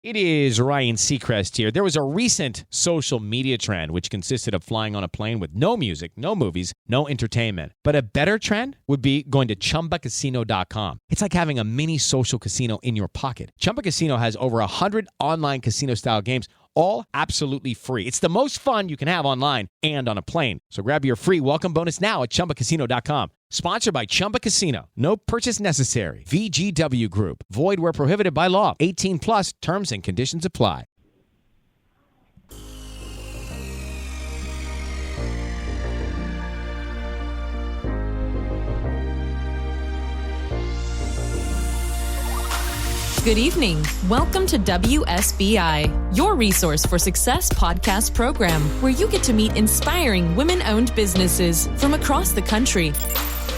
It is Ryan Seacrest here. There was a recent social media trend which consisted of flying on a plane with no music, no movies, no entertainment. But a better trend would be going to ChumbaCasino.com. It's like having a mini social casino in your pocket. Chumba Casino has over 100 online casino-style games, all absolutely free. It's the most fun you can have online and on a plane. So grab your free welcome bonus now at ChumbaCasino.com. Sponsored by Chumba Casino. No purchase necessary. VGW Group. Void where prohibited by law. 18 plus terms and conditions apply. Good evening. Welcome to WSBI, your resource for success podcast program, where you get to meet inspiring women-owned businesses from across the country.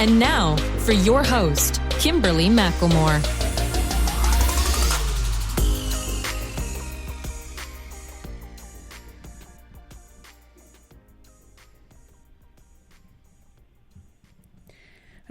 And now, for your host, Kimberly McLemore.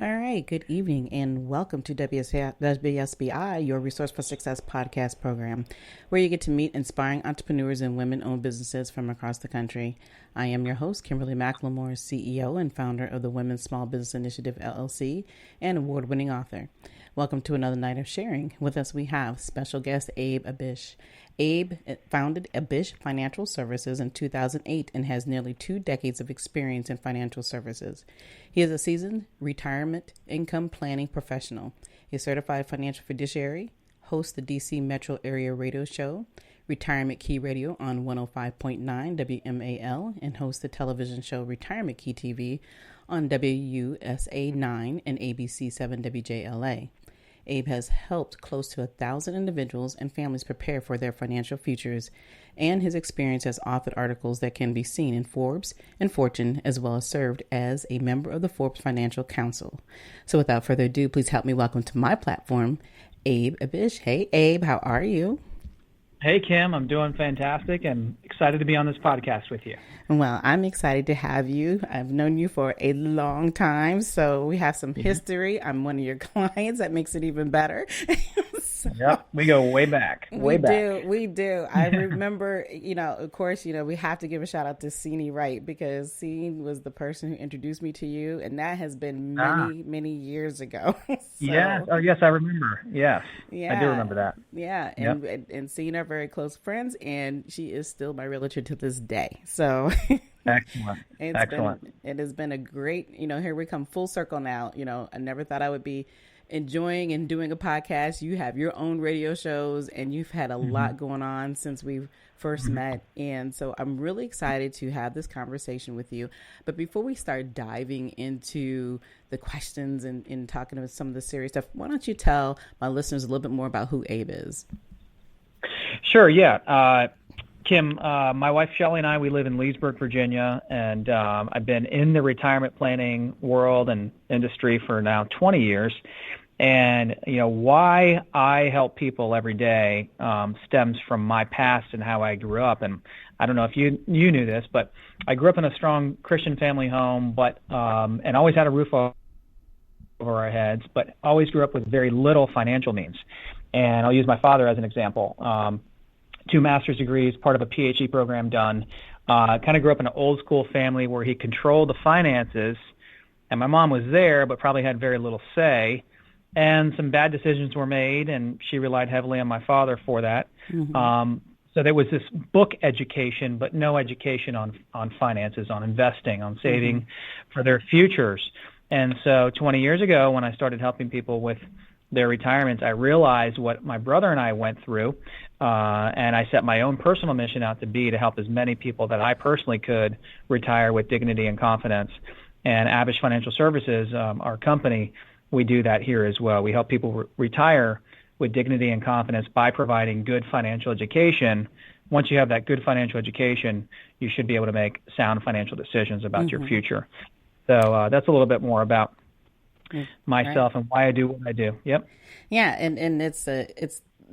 All right, good evening and welcome to WSBI, your Resource for Success podcast program, where you get to meet inspiring entrepreneurs and women-owned businesses from across the country. I am your host, Kimberly McLemore, CEO and founder of the Women's Small Business Initiative, LLC, and award-winning author. Welcome to another night of sharing. With us, we have special guest Abe Abich. Abe founded Abich Financial Services in 2008 and has nearly 2 decades of experience in financial services. He is a seasoned retirement income planning professional, a certified financial fiduciary, hosts the DC Metro Area radio show, Retirement Key Radio on 105.9 WMAL, and hosts the television show Retirement Key TV on WUSA 9 and ABC7 WJLA. Abe has helped close to 1,000 individuals and families prepare for their financial futures, and his experience has authored articles that can be seen in Forbes and Fortune, as well as served as a member of the Forbes Financial Council. So without further ado, please help me welcome to my platform, Abe Abich. Hey, Abe, how are you? Hey, Kim, I'm doing fantastic and excited to be on this podcast with you. Well, I'm excited to have you. I've known you for a long time, so we have some history. I'm one of your clients. That makes it even better. Yep, we go way back. We do. I remember, of course, we have to give a shout out to Seanie Wright, because Seanie was the person who introduced me to you, and that has been many years ago. Yes. Oh, yes, I remember. Yes. Yeah. I do remember that. Yeah. And Seanie are very close friends, and she is still my realtor to this day. So Excellent. It has been a great, here we come full circle now. I never thought I would be enjoying and doing a podcast. You have your own radio shows, and you've had a lot going on since we've first met. And so I'm really excited to have this conversation with you. But before we start diving into the questions and talking about some of the serious stuff, why don't you tell my listeners a little bit more about who Abe is? Sure, yeah. Kim, my wife Shelley and I, we live in Leesburg, Virginia, and I've been in the retirement planning world and industry for now 20 years. And, why I help people every day stems from my past and how I grew up. And I don't know if you knew this, but I grew up in a strong Christian family home, but and always had a roof over our heads, but always grew up with very little financial means. And I'll use my father as an example. 2 master's degrees, part of a PhD program done. Kind of grew up in an old school family where he controlled the finances, and my mom was there, but probably had very little say. And some bad decisions were made, and she relied heavily on my father for that. So there was this book education, but no education on finances, on investing, on saving for their futures. And so 20 years ago, when I started helping people with their retirements, I realized what my brother and I went through, and I set my own personal mission out to be to help as many people that I personally could retire with dignity and confidence. And Abich Financial Services, our company, we do that here as well. We help people retire with dignity and confidence by providing good financial education. Once you have that good financial education, you should be able to make sound financial decisions about your future. So that's a little bit more about myself and why I do what I do. Yep. Yeah, and it's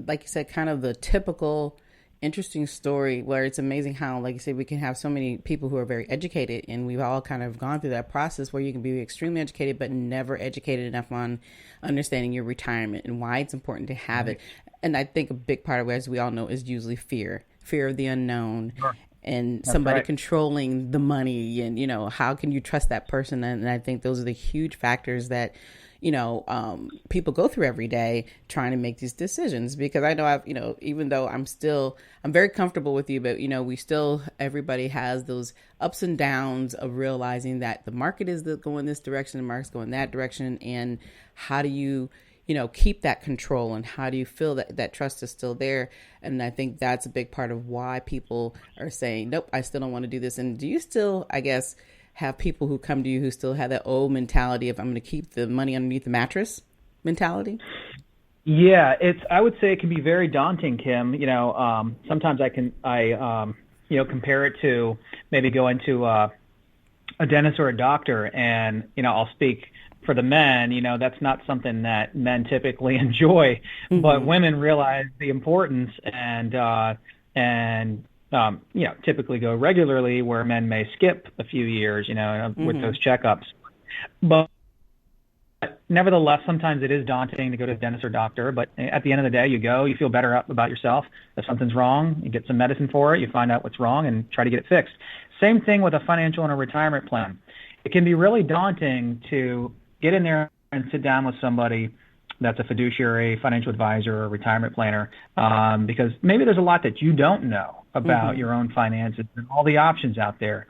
like you said, kind of the typical interesting story where it's amazing how, like you said, we can have so many people who are very educated, and we've all kind of gone through that process where you can be extremely educated but never educated enough on understanding your retirement and why it's important to have it. And I think a big part of it, as we all know, is usually fear of the unknown. Sure. And That's somebody right. controlling the money, and how can you trust that person? And I think those are the huge factors that people go through every day trying to make these decisions. Because I know even though I'm very comfortable with you, but everybody has those ups and downs of realizing that the market is going this direction, the market's going that direction, and how do you keep that control, and how do you feel that trust is still there? And I think that's a big part of why people are saying, nope, I still don't want to do this. And do you still, I guess, have people who come to you who still have that old mentality of I'm going to keep the money underneath the mattress mentality? Yeah, I would say it can be very daunting, Kim. Sometimes I compare it to maybe going to a dentist or a doctor, and, I'll speak for the men, that's not something that men typically enjoy, but women realize the importance and typically go regularly, where men may skip a few years, with those checkups. But nevertheless, sometimes it is daunting to go to a dentist or doctor, but at the end of the day, you go, you feel better about yourself. If something's wrong, you get some medicine for it, you find out what's wrong and try to get it fixed. Same thing with a financial and a retirement plan. It can be really daunting to get in there and sit down with somebody that's a fiduciary, financial advisor, or retirement planner, because maybe there's a lot that you don't know about your own finances and all the options out there.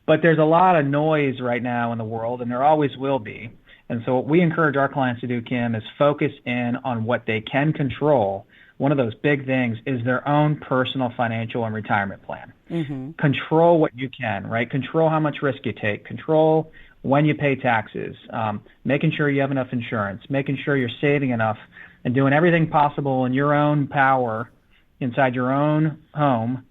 But there's a lot of noise right now in the world, and there always will be. And so what we encourage our clients to do, Kim, is focus in on what they can control. One of those big things is their own personal financial and retirement plan. Control what you can, right? Control how much risk you take. Control when you pay taxes, making sure you have enough insurance, making sure you're saving enough, and doing everything possible in your own power inside your own home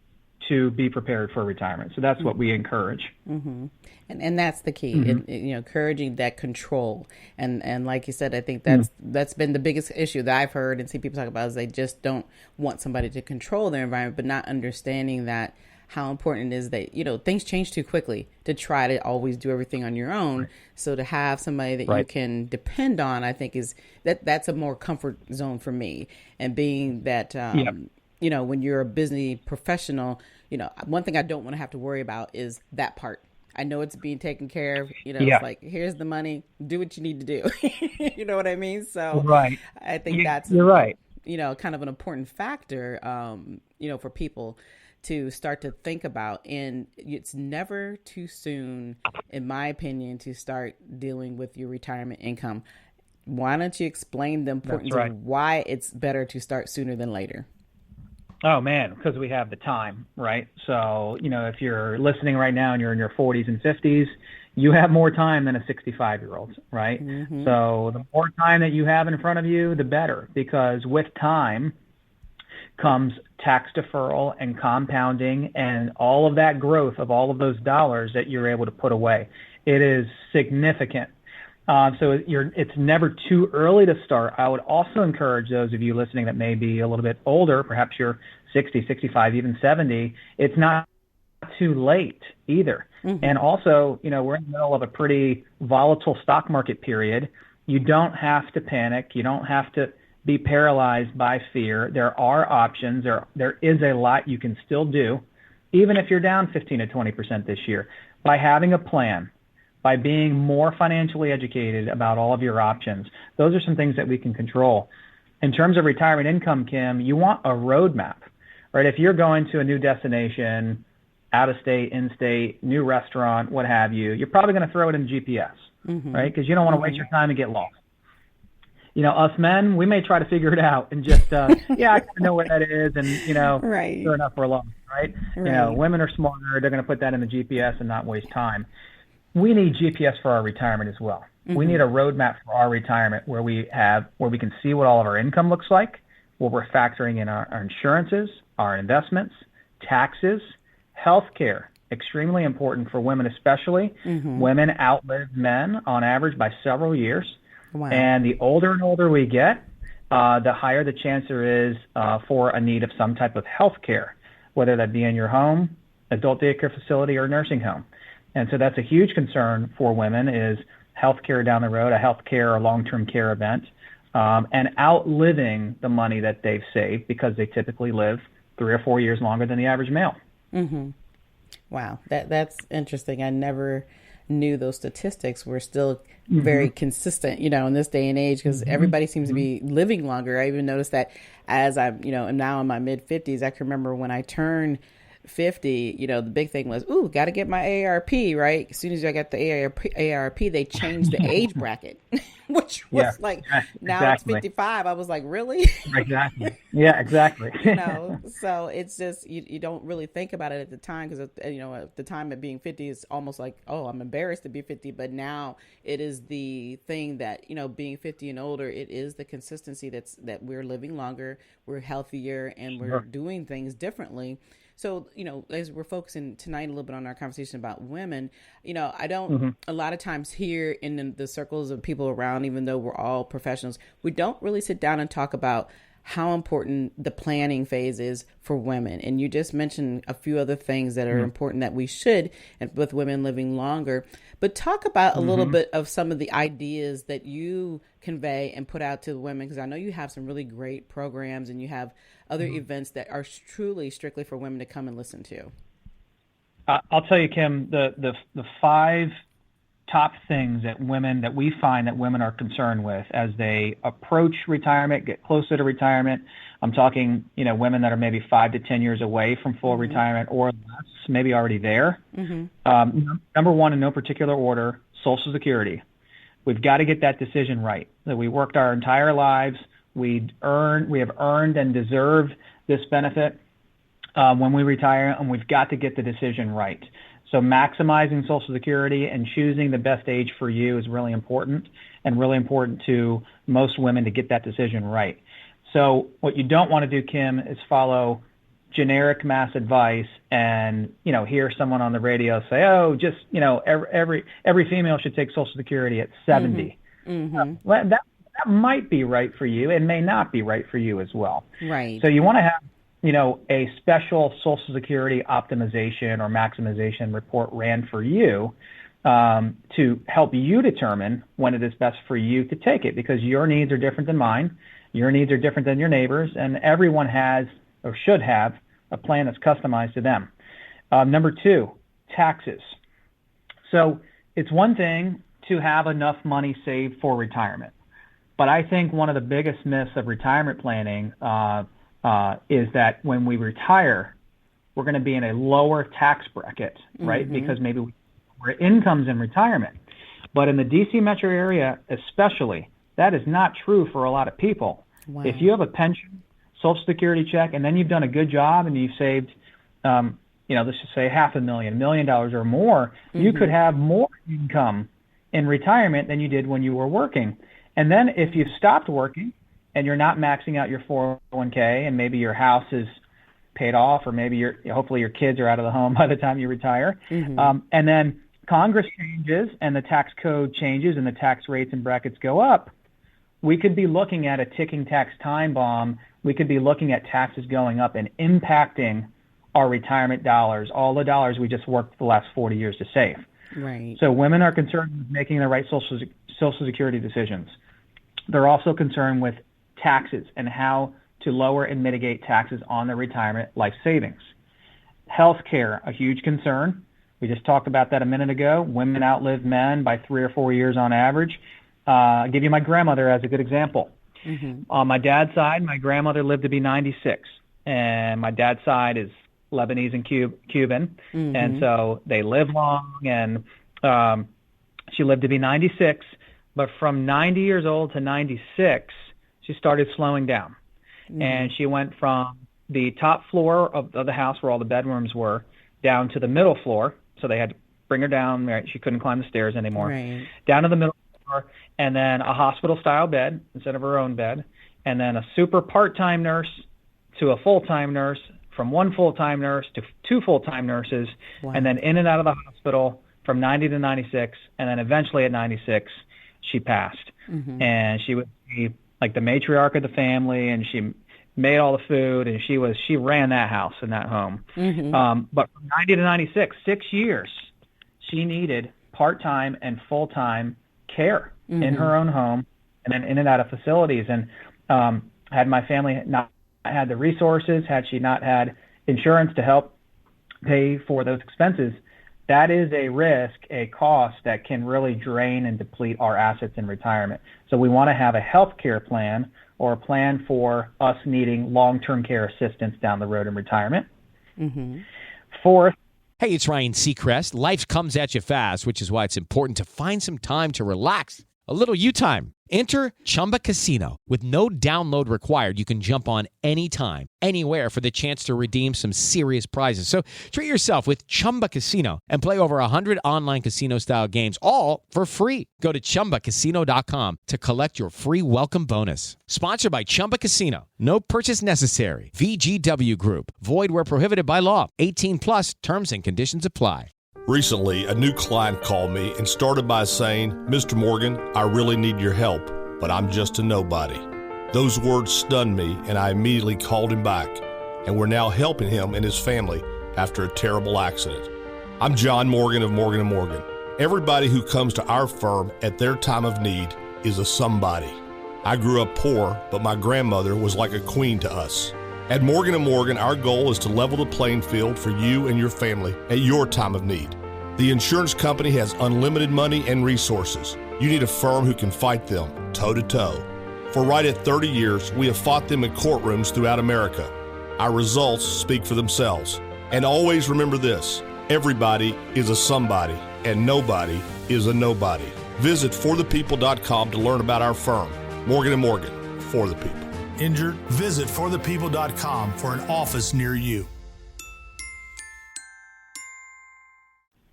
to be prepared for retirement. So that's what we encourage. And that's the key, encouraging that control. And like you said, I think that's been the biggest issue that I've heard and see people talk about, is they just don't want somebody to control their environment, but not understanding that how important it is that, things change too quickly to try to always do everything on your own. Right. So to have somebody that you can depend on, I think that's a more comfort zone for me. And being that, when you're a busy professional, one thing I don't want to have to worry about is that part. I know it's being taken care of, it's like, here's the money, do what you need to do. You know what I mean? So I think you're right. Kind of an important factor, for people to start to think about. And it's never too soon, in my opinion, to start dealing with your retirement income. Why don't you explain the importance of why it's better to start sooner than later? Oh, man, because we have the time, right? So, if you're listening right now and you're in your 40s and 50s, you have more time than a 65-year-old, right? So the more time that you have in front of you, the better, because with time comes tax deferral and compounding and all of that growth of all of those dollars that you're able to put away. It is significant. So it's never too early to start. I would also encourage those of you listening that may be a little bit older, perhaps you're 60, 65, even 70, it's not too late either. And also, we're in the middle of a pretty volatile stock market period. You don't have to panic. You don't have to be paralyzed by fear. There are options. There is a lot you can still do, even if you're down 15 to 20% this year, by having a plan, by being more financially educated about all of your options. Those are some things that we can control. In terms of retirement income, Kim, you want a roadmap, right? If you're going to a new destination, out of state, in state, new restaurant, what have you, you're probably going to throw it in GPS, right? Because you don't want to waste your time and get lost. Us men, we may try to figure it out and just, I kind of know where that is, and, sure enough, we're lost, right? Women are smarter. They're going to put that in the GPS and not waste time. We need GPS for our retirement as well. We need a roadmap for our retirement where we can see what all of our income looks like, where we're factoring in our insurances, our investments, taxes, healthcare, extremely important for women especially. Women outlive men on average by several years. Wow. And the older and older we get, the higher the chance there is for a need of some type of health care, whether that be in your home, adult daycare facility, or nursing home. And so that's a huge concern for women, is health care down the road, a health care or long-term care event. and outliving the money that they've saved because they typically live 3 or 4 years longer than the average male. Mm-hmm. Wow, that's interesting. I never knew those statistics were still very consistent, in this day and age, because everybody seems to be living longer. I even noticed that as I'm, am now in my mid 50s. I can remember when I turned 50, the big thing was, got to get my AARP, right? As soon as I got the AARP, they changed the age bracket, which was now it's 55. I was like, really? Exactly. Yeah, exactly. So it's just, you don't really think about it at the time, because, at the time of being 50 is almost like, oh, I'm embarrassed to be 50. But now it is the thing that, being 50 and older, it is the consistency that we're living longer, we're healthier, and we're doing things differently. So, as we're focusing tonight a little bit on our conversation about women, I don't a lot of times here in the circles of people around, even though we're all professionals, we don't really sit down and talk about how important the planning phase is for women. And you just mentioned a few other things that are important that we should, and with women living longer. But talk about a little bit of some of the ideas that you convey and put out to the women, because I know you have some really great programs and you have other events that are truly strictly for women to come and listen to. I'll tell you, Kim, the 5 top things that we find that women are concerned with as they approach retirement, get closer to retirement. I'm talking, women that are maybe 5 to 10 years away from full retirement or less, maybe already there. Number one, in no particular order, Social Security. We've got to get that decision right. That we worked our entire lives. We have earned and deserved this benefit when we retire, and we've got to get the decision right. So maximizing Social Security and choosing the best age for you is really important, and really important to most women to get that decision right. So what you don't want to do, Kim, is follow generic mass advice and, hear someone on the radio say, oh, just, every female should take Social Security at 70. Well, that might be right for you and may not be right for you as well. Right. So you want to have, a special Social Security optimization or maximization report ran for you to help you determine when it is best for you to take it, because your needs are different than mine. Your needs are different than your neighbors, and everyone has or should have a plan that's customized to them. Number 2, taxes. So it's one thing to have enough money saved for retirement, but I think one of the biggest myths of retirement planning is that when we retire, we're going to be in a lower tax bracket, right? Because maybe our income's in retirement. But in the D.C. metro area especially, that is not true for a lot of people. Wow. If you have a pension, Social Security check, and then you've done a good job and you've saved, let's just say $500,000, $1 million or more, you could have more income in retirement than you did when you were working. And then if you stopped working and you're not maxing out your 401k, and maybe your house is paid off, or maybe hopefully your kids are out of the home by the time you retire, and then Congress changes and the tax code changes and the tax rates and brackets go up, we could be looking at a ticking tax time bomb. We could be looking at taxes going up and impacting our retirement dollars, all the dollars we just worked the last 40 years to save. Right. So women are concerned with making the right Social Security decisions. They're also concerned with taxes and how to lower and mitigate taxes on their retirement life savings. Healthcare, a huge concern. We just talked about that a minute ago. Women outlive men by 3 or 4 years on average. I'll give you my grandmother as a good example. On my dad's side, my grandmother lived to be 96, and my dad's side is Lebanese and Cuban, and so they live long, and she lived to be 96, but from 90 years old to 96, she started slowing down, and she went from the top floor of the house where all the bedrooms were down to the middle floor, so they had to bring her down. Right? She couldn't climb the stairs anymore. Right. Down to the middle floor, and then a hospital-style bed instead of her own bed, and then a super part-time nurse to a full-time nurse, from one full-time nurse to 2 full-time nurses, and then in and out of the hospital from 90 to 96, and then eventually at 96, she passed. And she would be like the matriarch of the family, and she made all the food, and she ran that house and that home. But from 90 to 96, 6 years, she needed part-time and full-time care in her own home and then in and out of facilities. And had my family not had the resources, had she not had insurance to help pay for those expenses, that is a risk, a cost that can really drain and deplete our assets in retirement. So we want to have a health care plan or a plan for us needing long-term care assistance down the road in retirement. Mm-hmm. Fourth, hey, it's Ryan Seacrest. Life comes at you fast, which is why it's important to find some time to relax. A little you time. Enter Chumba Casino. With no download required, you can jump on anytime, anywhere for the chance to redeem some serious prizes. So treat yourself with Chumba Casino and play over 100 online casino-style games, all for free. Go to ChumbaCasino.com to collect your free welcome bonus. Sponsored by Chumba Casino. No purchase necessary. VGW Group. Void where prohibited by law. 18 plus. Terms and conditions apply. Recently, a new client called me and started by saying, "Mr. Morgan, I really need your help, but I'm just a nobody." Those words stunned me, and I immediately called him back, and we're now helping him and his family after a terrible accident. I'm John Morgan of Morgan & Morgan. Everybody who comes to our firm at their time of need is a somebody. I grew up poor, but my grandmother was like a queen to us. At Morgan & Morgan, our goal is to level the playing field for you and your family at your time of need. The insurance company has unlimited money and resources. You need a firm who can fight them toe-to-toe. For right at 30 years, we have fought them in courtrooms throughout America. Our results speak for themselves. And always remember this, everybody is a somebody, and nobody is a nobody. Visit forthepeople.com to learn about our firm, Morgan & Morgan, for the people. Injured? Visit forthepeople.com for an office near you.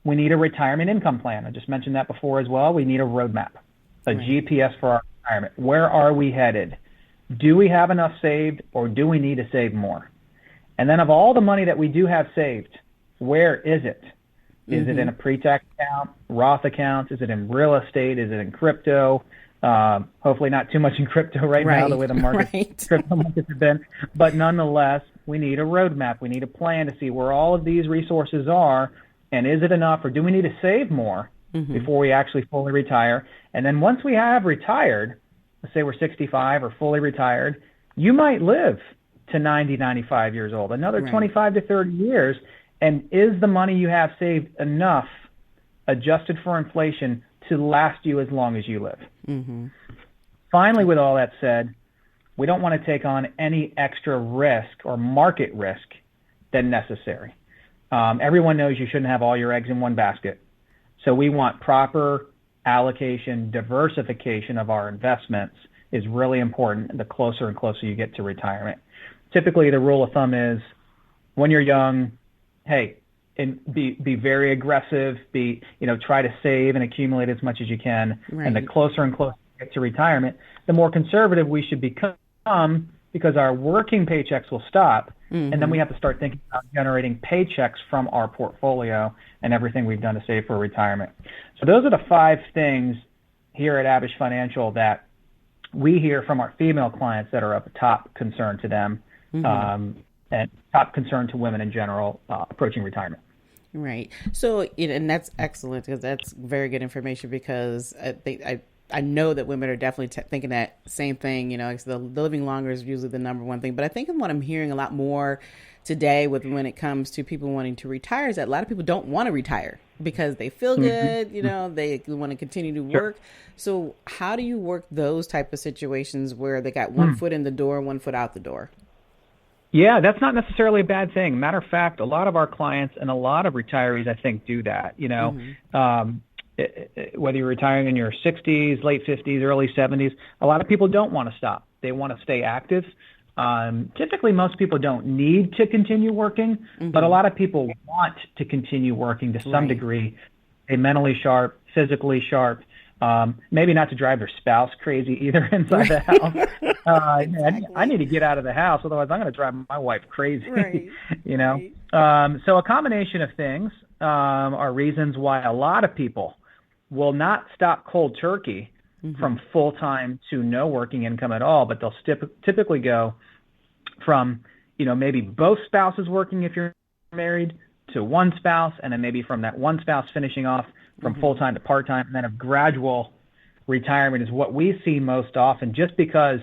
we need a retirement income plan. I just mentioned that before as well. We need a roadmap, a GPS for our retirement. Where are we headed? Do we have enough saved, or do we need to save more? And then of all the money that we do have saved, where is it? Is it in a pre-tax account, Roth accounts? Is it in real estate? Is it in crypto? Hopefully not too much in crypto right now, the way the market, crypto markets have been. But nonetheless, we need a roadmap. We need a plan to see where all of these resources are, and is it enough, or do we need to save more before we actually fully retire? And then once we have retired, let's say we're 65 or fully retired, you might live to 90, 95 years old, another 25 to 30 years. And is the money you have saved enough, adjusted for inflation, to last you as long as you live? Finally, with all that said, we don't want to take on any extra risk or market risk than necessary. Everyone knows you shouldn't have all your eggs in one basket. So we want proper allocation, diversification of our investments is really important the closer and closer you get to retirement. Typically, the rule of thumb is when you're young, hey, and be very aggressive, try to save and accumulate as much as you can. And the closer and closer you get to retirement, the more conservative we should become, because our working paychecks will stop. And then we have to start thinking about generating paychecks from our portfolio and everything we've done to save for retirement. So those are the 5 things here at Abich Financial that we hear from our female clients that are of top concern to them, and top concern to women in general approaching retirement. Right. So, and that's excellent, because that's very good information, because I know that women are definitely thinking that same thing. The living longer is usually the number one thing. But I think what I'm hearing a lot more today when it comes to people wanting to retire is that a lot of people don't want to retire because they feel good, they want to continue to work. So how do you work those type of situations where they got one foot in the door, one foot out the door? Yeah, that's not necessarily a bad thing. Matter of fact, a lot of our clients and a lot of retirees, I think, do that. Whether you're retiring in your 60s, late 50s, early 70s, a lot of people don't want to stop. They want to stay active. Typically, most people don't need to continue working, but a lot of people want to continue working to some degree. They're mentally sharp, physically sharp. Maybe not to drive their spouse crazy either inside the house. I need to get out of the house, otherwise I'm going to drive my wife crazy. So a combination of things are reasons why a lot of people will not stop cold turkey from full-time to no working income at all, but they'll typically go from, maybe both spouses working if you're married, to one spouse, and then maybe from that one spouse finishing off from full-time to part-time, and then a gradual retirement is what we see most often, just because,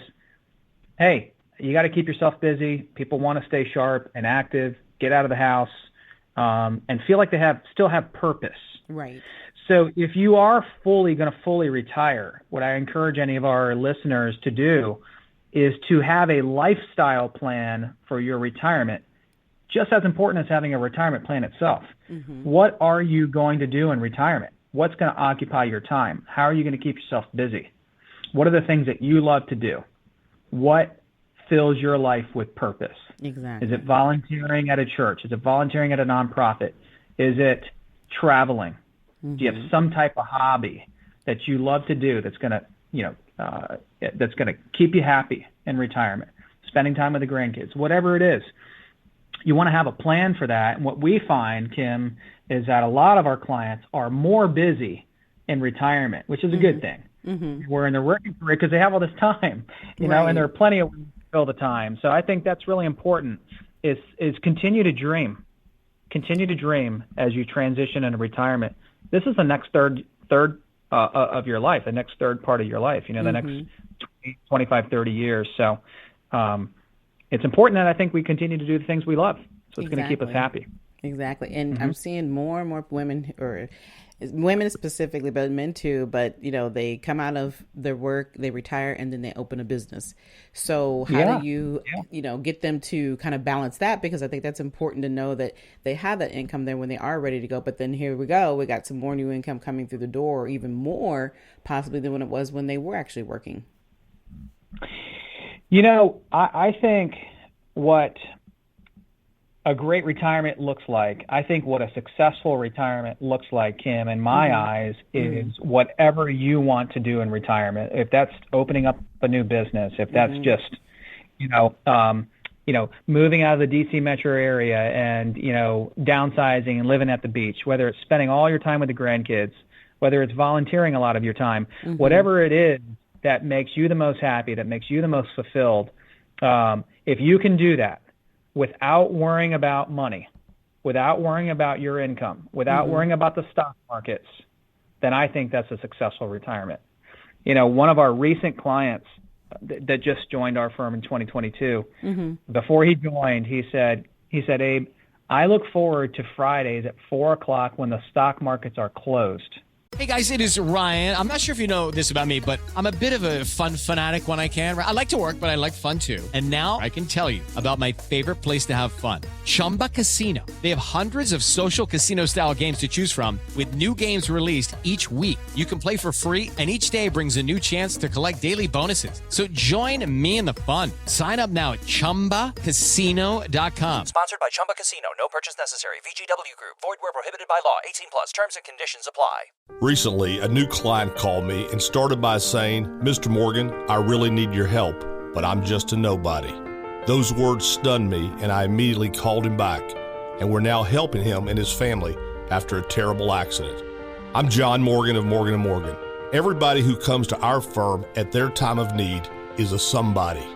hey, you got to keep yourself busy. People want to stay sharp and active, get out of the house, and feel like they still have purpose. Right. So if you are going to fully retire, what I encourage any of our listeners to do is to have a lifestyle plan for your retirement, just as important as having a retirement plan itself. Mm-hmm. What are you going to do in retirement? What's going to occupy your time? How are you going to keep yourself busy? What are the things that you love to do? What fills your life with purpose? Exactly. Is it volunteering at a church? Is it volunteering at a nonprofit? Is it traveling? Mm-hmm. Do you have some type of hobby that you love to do that's going to, that's going to keep you happy in retirement? Spending time with the grandkids, whatever it is. You want to have a plan for that. And what we find, Kim, is that a lot of our clients are more busy in retirement, which is a good thing. Mm-hmm. We're in their working career because they have all this time, you know, and there are plenty of ways to fill the time. So I think that's really important is continue to dream. Continue to dream as you transition into retirement. This is the next third of your life, the next third part of your life, you know, the next 20, 25, 30 years. So it's important that I think we continue to do the things we love. So it's going to keep us happy. Exactly. And I'm seeing more and more women, or women specifically, but men too, but, you know, they come out of their work, they retire, and then they open a business. So how do you, you know, get them to kind of balance that? Because I think that's important to know that they have that income there when they are ready to go. But then here we go. We got some more new income coming through the door, or even more possibly than when it was when they were actually working. You know, I think what a great retirement looks like, I think what a successful retirement looks like, Kim, in my eyes, is whatever you want to do in retirement. If that's opening up a new business, if that's just, moving out of the D.C. metro area and, downsizing and living at the beach, whether it's spending all your time with the grandkids, whether it's volunteering a lot of your time, whatever it is that makes you the most happy, that makes you the most fulfilled, if you can do that without worrying about money, without worrying about your income, without worrying about the stock markets, then I think that's a successful retirement. You know, one of our recent clients that just joined our firm in 2022, before he joined, he said, Abe, I look forward to Fridays at 4:00 when the stock markets are closed. Hey guys, it is Ryan. I'm not sure if you know this about me, but I'm a bit of a fun fanatic when I can. I like to work, but I like fun too. And now I can tell you about my favorite place to have fun, Chumba Casino. They have hundreds of social casino style games to choose from with new games released each week. You can play for free and each day brings a new chance to collect daily bonuses. So join me in the fun. Sign up now at ChumbaCasino.com. Sponsored by Chumba Casino. No purchase necessary. VGW Group. Void where prohibited by law. 18+. Terms and conditions apply. Recently, a new client called me and started by saying, Mr. Morgan, I really need your help, but I'm just a nobody. Those words stunned me, and I immediately called him back, and we're now helping him and his family after a terrible accident. I'm John Morgan of Morgan & Morgan. Everybody who comes to our firm at their time of need is a somebody.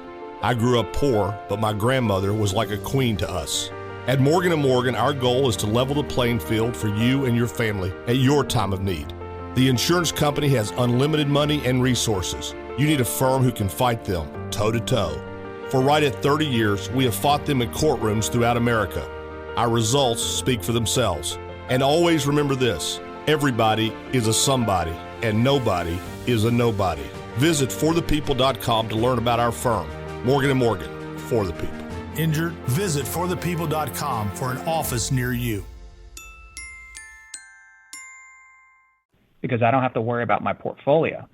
I grew up poor, but my grandmother was like a queen to us. At Morgan & Morgan, our goal is to level the playing field for you and your family at your time of need. The insurance company has unlimited money and resources. You need a firm who can fight them toe-to-toe. For right at 30 years, we have fought them in courtrooms throughout America. Our results speak for themselves. And always remember this, everybody is a somebody, and nobody is a nobody. Visit forthepeople.com to learn about our firm, Morgan & Morgan, for the people. Injured? Visit forthepeople.com for an office near you. Because I don't have to worry about my portfolio.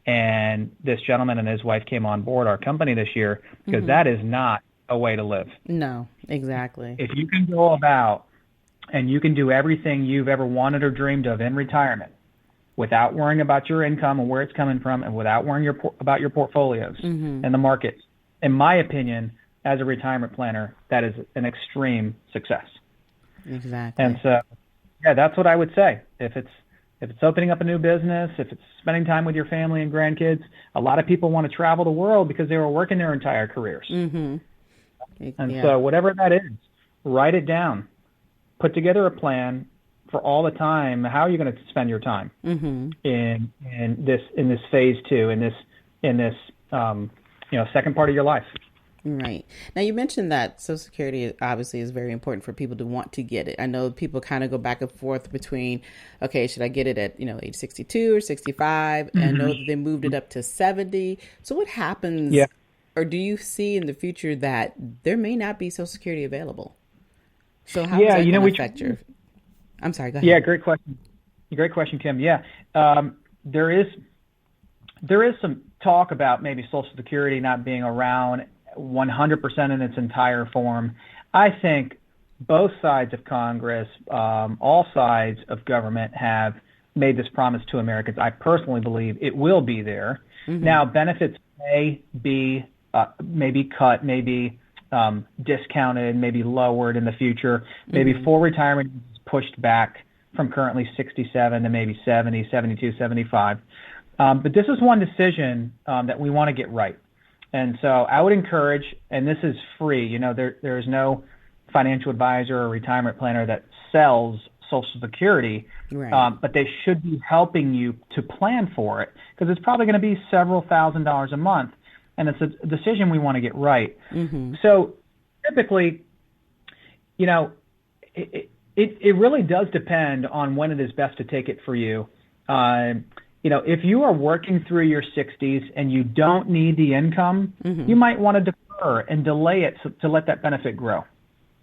And this gentleman and his wife came on board our company this year because that is not a way to live. No, exactly. If you can go about and you can do everything you've ever wanted or dreamed of in retirement without worrying about your income and where it's coming from and without worrying about your portfolios and the markets, in my opinion, as a retirement planner, that is an extreme success. Exactly. And so, yeah, that's what I would say. If it's opening up a new business, if it's spending time with your family and grandkids, a lot of people want to travel the world because they were working their entire careers. And so whatever that is, write it down. Put together a plan for all the time, how are you going to spend your time in this phase two, in this second part of your life? Right. Now, you mentioned that Social Security obviously is very important for people to want to get it. I know people kind of go back and forth between, okay, should I get it at, age 62 or 65? And I know that they moved it up to 70. So what happens, or do you see in the future that there may not be Social Security available? So how does that going to affect your... I'm sorry, go ahead. Yeah, great question. Great question, Kim. Yeah. There is some talk about maybe Social Security not being around 100% in its entire form. I think both sides of Congress, all sides of government have made this promise to Americans. I personally believe it will be there. Now, benefits may be maybe cut, maybe discounted, maybe lowered in the future. Maybe full retirement is pushed back from currently 67 to maybe 70, 72, 75. But this is one decision that we want to get right. And so I would encourage, and this is free, there is no financial advisor or retirement planner that sells Social Security, but they should be helping you to plan for it, because it's probably going to be several $1,000s a month, and it's a decision we want to get right. So typically, it really does depend on when it is best to take it for you. If you are working through your 60s and you don't need the income, you might want to defer and delay it to let that benefit grow,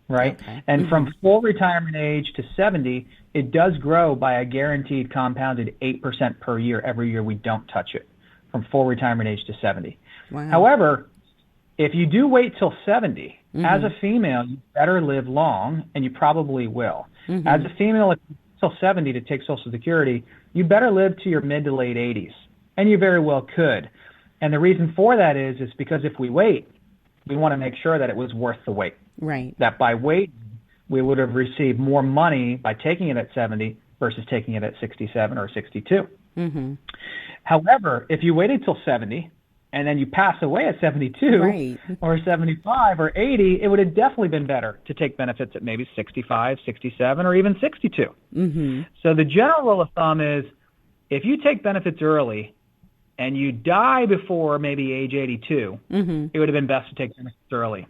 right? Okay. And from full retirement age to 70, it does grow by a guaranteed compounded 8% per year every year we don't touch it, from full retirement age to 70. Wow. However, if you do wait till 70, as a female, you better live long, and you probably will. As a female, if you till 70 to take Social Security, you better live to your mid to late 80s, and you very well could. And the reason for that is because if we wait, we want to make sure that it was worth the wait. Right. That by waiting, we would have received more money by taking it at 70 versus taking it at 67 or 62. However, if you waited till 70 and then you pass away at 72 or 75 or 80, it would have definitely been better to take benefits at maybe 65, 67, or even 62. So the general rule of thumb is if you take benefits early and you die before maybe age 82, it would have been best to take benefits early.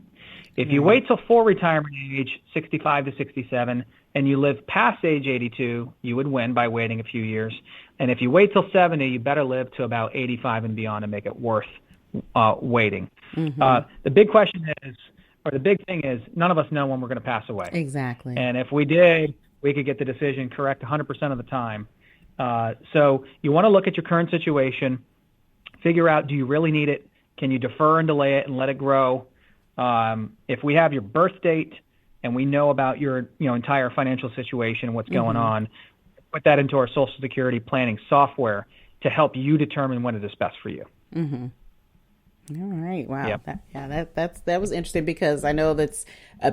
If you wait till full retirement age, 65 to 67, and you live past age 82, you would win by waiting a few years. And if you wait till 70, you better live to about 85 and beyond and make it worth waiting. The big question is, or the big thing is, none of us know when we're going to pass away. Exactly. And if we did, we could get the decision correct 100% of the time. So you want to look at your current situation, figure out, do you really need it? Can you defer and delay it and let it grow? If we have your birth date and we know about your entire financial situation, what's going on, put that into our Social Security planning software to help you determine when it is best for you. All right. Wow. Yep. That was interesting, because I know that's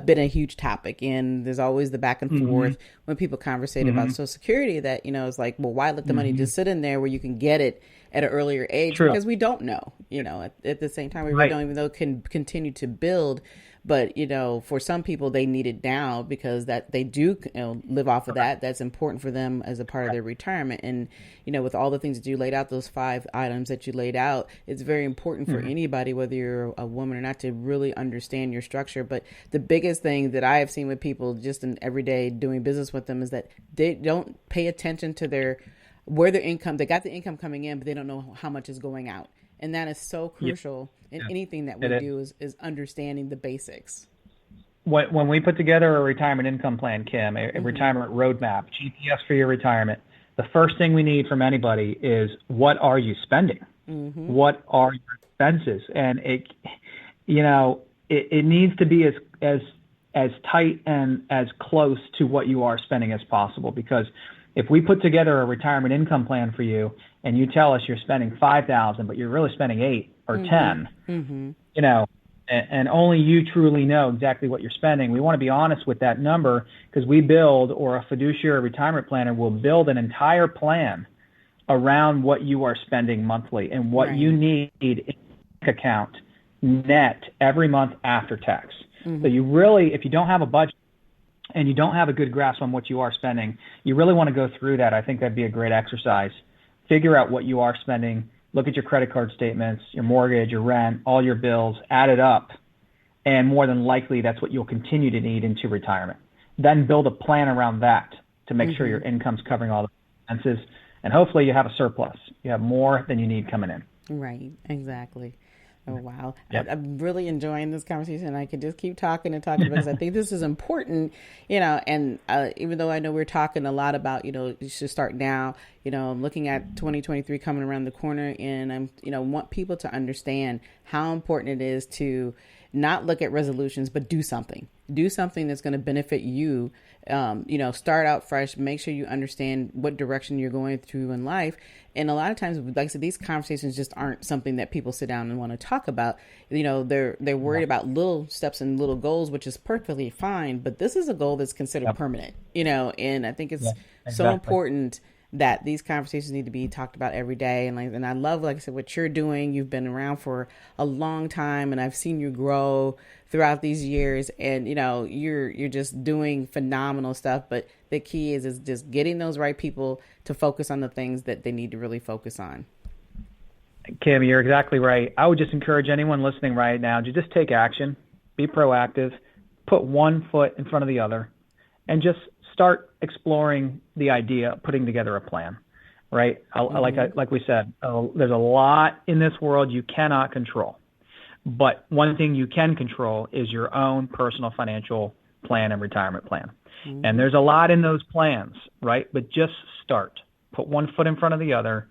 been a huge topic, and there's always the back and forth when people conversate about Social Security that, it's like, well, why let the money just sit in there where you can get it at an earlier age? Because we don't know, at the same time, we really don't even know it can continue to build. But, for some people, they need it now because that they do live off of that. That's important for them as a part of their retirement. And, with all the things that you laid out, those 5 items that you laid out, it's very important for anybody, whether you're a woman or not, to really understand your structure. But the biggest thing that I have seen with people just in everyday doing business with them is that they don't pay attention to where their income, they got the income coming in, but they don't know how much is going out. And that is so crucial in anything that we do is understanding the basics. When we put together a retirement income plan, Kim, a retirement roadmap, GPS for your retirement, the first thing we need from anybody is, what are you spending? What are your expenses? And it needs to be as tight and as close to what you are spending as possible, because if we put together a retirement income plan for you and you tell us you're spending $5,000, but you're really spending $8 or $10, and only you truly know exactly what you're spending, we want to be honest with that number, because we build, or a fiduciary retirement planner will build an entire plan around what you are spending monthly and what you need in your account net every month after tax. So you really, if you don't have a budget, and you don't have a good grasp on what you are spending, you really want to go through that. I think that'd be a great exercise. Figure out what you are spending, look at your credit card statements, your mortgage, your rent, all your bills, add it up, and more than likely that's what you'll continue to need into retirement. Then build a plan around that to make sure your income's covering all the expenses, and hopefully you have a surplus. You have more than you need coming in. Right, exactly. Oh, wow. Yep. I'm really enjoying this conversation. I could just keep talking and talking because I think this is important, and even though I know we're talking a lot about, you should start now, I'm looking at 2023 coming around the corner, and I'm, want people to understand how important it is to not look at resolutions, but do something that's going to benefit you. Start out fresh, make sure you understand what direction you're going through in life. And a lot of times, like I said, these conversations just aren't something that people sit down and want to talk about. They're worried about little steps and little goals, which is perfectly fine. But this is a goal that's considered permanent, and I think it's so important that these conversations need to be talked about every day. And I love, like I said, what you're doing. You've been around for a long time, and I've seen you grow throughout these years, and you're just doing phenomenal stuff. But the key is just getting those right people to focus on the things that they need to really focus on. Kim, you're exactly right. I would just encourage anyone listening right now to just take action, be proactive, put one foot in front of the other, and just start exploring the idea of putting together a plan, right? Like we said, there's a lot in this world you cannot control. But one thing you can control is your own personal financial plan and retirement plan. And there's a lot in those plans, right? But just start. Put one foot in front of the other.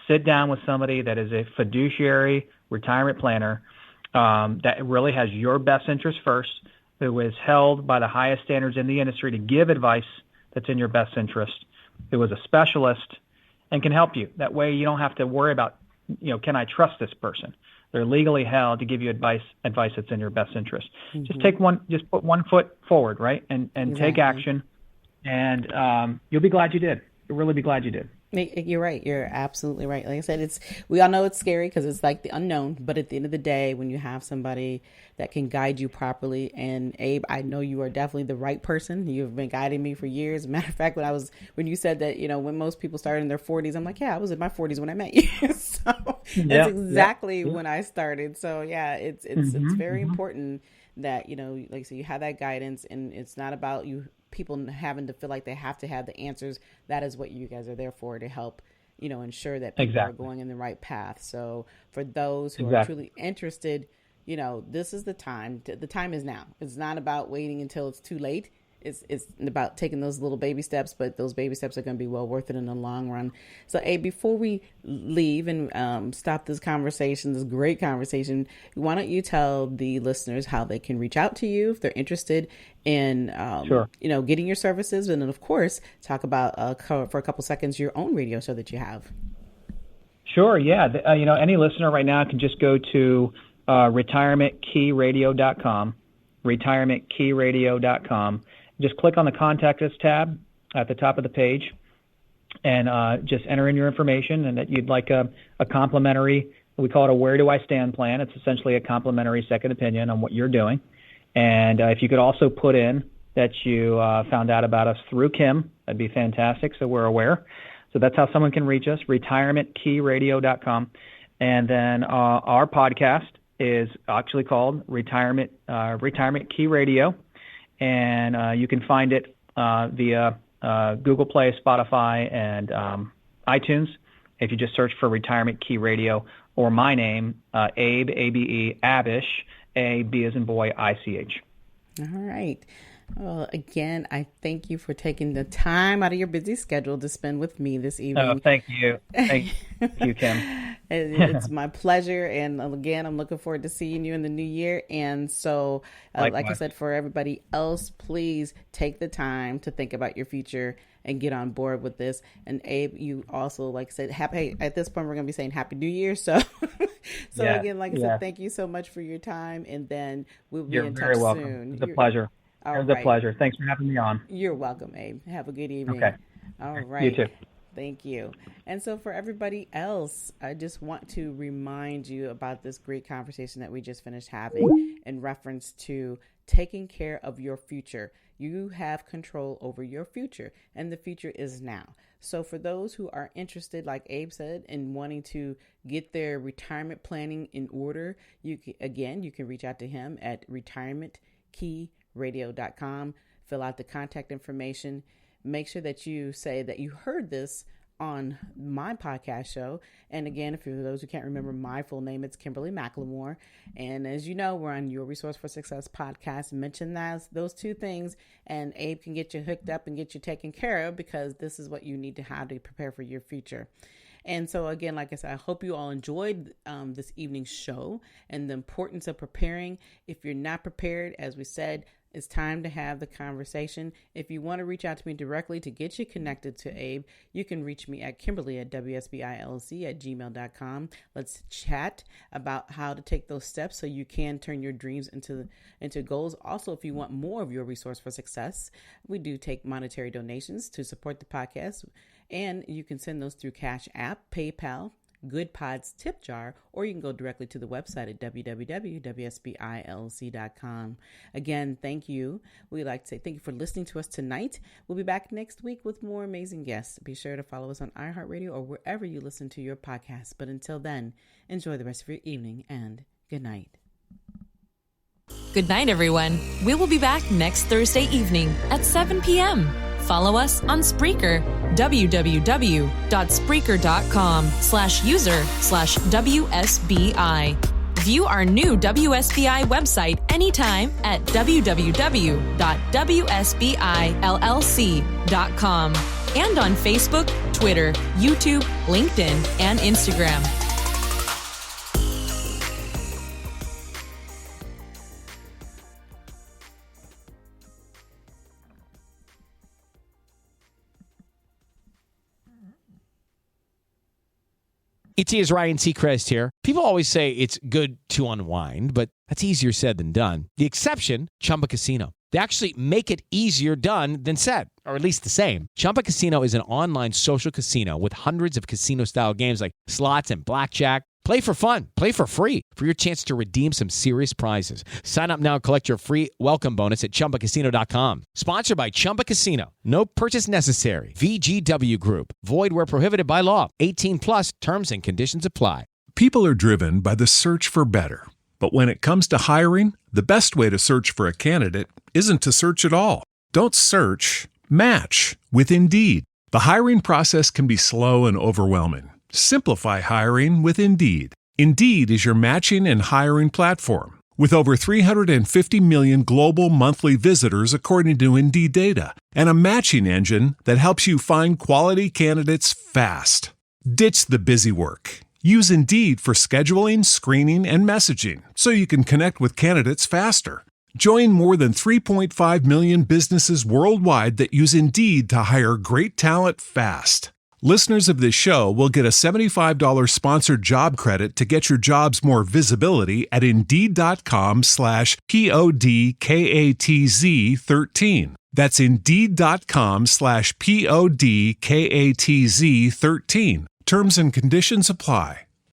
Sit down with somebody that is a fiduciary retirement planner that really has your best interest first, who is held by the highest standards in the industry to give advice that's in your best interest, who is a specialist and can help you. That way you don't have to worry about, can I trust this person? They're legally held to give you advice that's in your best interest. Just put one foot forward, right? And take action, and you'll be glad you did. You'll really be glad you did. You're right. You're absolutely right. Like I said, we all know it's scary because it's like the unknown. But at the end of the day, when you have somebody that can guide you properly, and Abe, I know you are definitely the right person. You've been guiding me for years. Matter of fact, when you said that, when most people start in their 40s, I'm like, yeah, I was in my 40s when I met you. So that's exactly when I started. So yeah, it's very important that, like I said, you have that guidance, and it's not about people having to feel like they have to have the answers. That is what you guys are there for, to help, ensure that people are going in the right path. So for those who are truly interested, this is the time. The time is now. It's not about waiting until it's too late. It's about taking those little baby steps, but those baby steps are going to be well worth it in the long run. So, before we leave and stop this conversation, this great conversation, why don't you tell the listeners how they can reach out to you if they're interested in, getting your services, and then of course talk about for a couple seconds your own radio show that you have. Sure, yeah. Any listener right now can just go to retirementkeyradio.com, retirementkeyradio.com. Just click on the Contact Us tab at the top of the page, and just enter in your information, and that you'd like a complimentary, we call it a Where Do I Stand plan. It's essentially a complimentary second opinion on what you're doing. And if you could also put in that you found out about us through Kim, that'd be fantastic, so we're aware. So that's how someone can reach us, retirementkeyradio.com. And then our podcast is actually called Retirement Key Radio. And you can find it via Google Play, Spotify, and iTunes if you just search for Retirement Key Radio, or my name, Abe, A-B-E, Abich, A-B as in boy, I-C-H. All right. Well, again, I thank you for taking the time out of your busy schedule to spend with me this evening. Oh, thank you. Thank you, Kim. It's my pleasure. And again, I'm looking forward to seeing you in the new year. And so, like I said, for everybody else, please take the time to think about your future and get on board with this. And Abe, you also, like I said, at this point, we're going to be saying Happy New Year. So, again, like I said, thank you so much for your time. And then we'll be in touch soon. You're very welcome. It's a pleasure. It was a pleasure. Thanks for having me on. You're welcome, Abe. Have a good evening. Okay. All right. You too. Thank you. And so for everybody else, I just want to remind you about this great conversation that we just finished having in reference to taking care of your future. You have control over your future, and the future is now. So for those who are interested, like Abe said, in wanting to get their retirement planning in order, you can reach out to him at retirementkeyradio.com. Fill out the contact information. Make sure that you say that you heard this on my podcast show. And again, for those who can't remember my full name, it's Kimberly McLemore. And as you know, we're on Your Resource for Success podcast. Mention those two things, and Abe can get you hooked up and get you taken care of, because this is what you need to have to prepare for your future. And so again, like I said, I hope you all enjoyed this evening's show and the importance of preparing. If you're not prepared, as we said, it's time to have the conversation. If you want to reach out to me directly to get you connected to Abe, you can reach me at Kimberly at WSBILC@gmail.com. Let's chat about how to take those steps so you can turn your dreams into goals. Also, if you want more of Your Resource for Success, we do take monetary donations to support the podcast, and you can send those through Cash App, PayPal, Good Pods tip jar, or you can go directly to the website at www.wsbilc.com. Again, thank you. We'd like to say thank you for listening to us tonight. We'll be back next week with more amazing guests. Be sure to follow us on iHeartRadio or wherever you listen to your podcasts. But until then, enjoy the rest of your evening, and good night. Good night, everyone. We will be back next Thursday evening at 7 p.m. Follow us on Spreaker, www.spreaker.com/user/WSBI. View our new WSBI website anytime at www.wsbillc.com and on Facebook, Twitter, YouTube, LinkedIn, and Instagram. ET is Ryan Seacrest here. People always say it's good to unwind, but that's easier said than done. The exception, Chumba Casino. They actually make it easier done than said, or at least the same. Chumba Casino is an online social casino with hundreds of casino-style games like slots and blackjack. Play for fun. Play for free for your chance to redeem some serious prizes. Sign up now and collect your free welcome bonus at ChumbaCasino.com. Sponsored by Chumba Casino. No purchase necessary. VGW Group. Void where prohibited by law. 18 plus. Terms and conditions apply. People are driven by the search for better. But when it comes to hiring, the best way to search for a candidate isn't to search at all. Don't search. Match with Indeed. The hiring process can be slow and overwhelming. Simplify hiring with Indeed. Indeed is your matching and hiring platform. With over 350 million global monthly visitors according to Indeed data, and a matching engine that helps you find quality candidates fast. Ditch the busy work. Use Indeed for scheduling, screening, and messaging so you can connect with candidates faster. Join more than 3.5 million businesses worldwide that use Indeed to hire great talent fast. Listeners of this show will get a $75 sponsored job credit to get your jobs more visibility at Indeed.com/PODKATZ13. That's Indeed.com/PODKATZ13. Terms and conditions apply.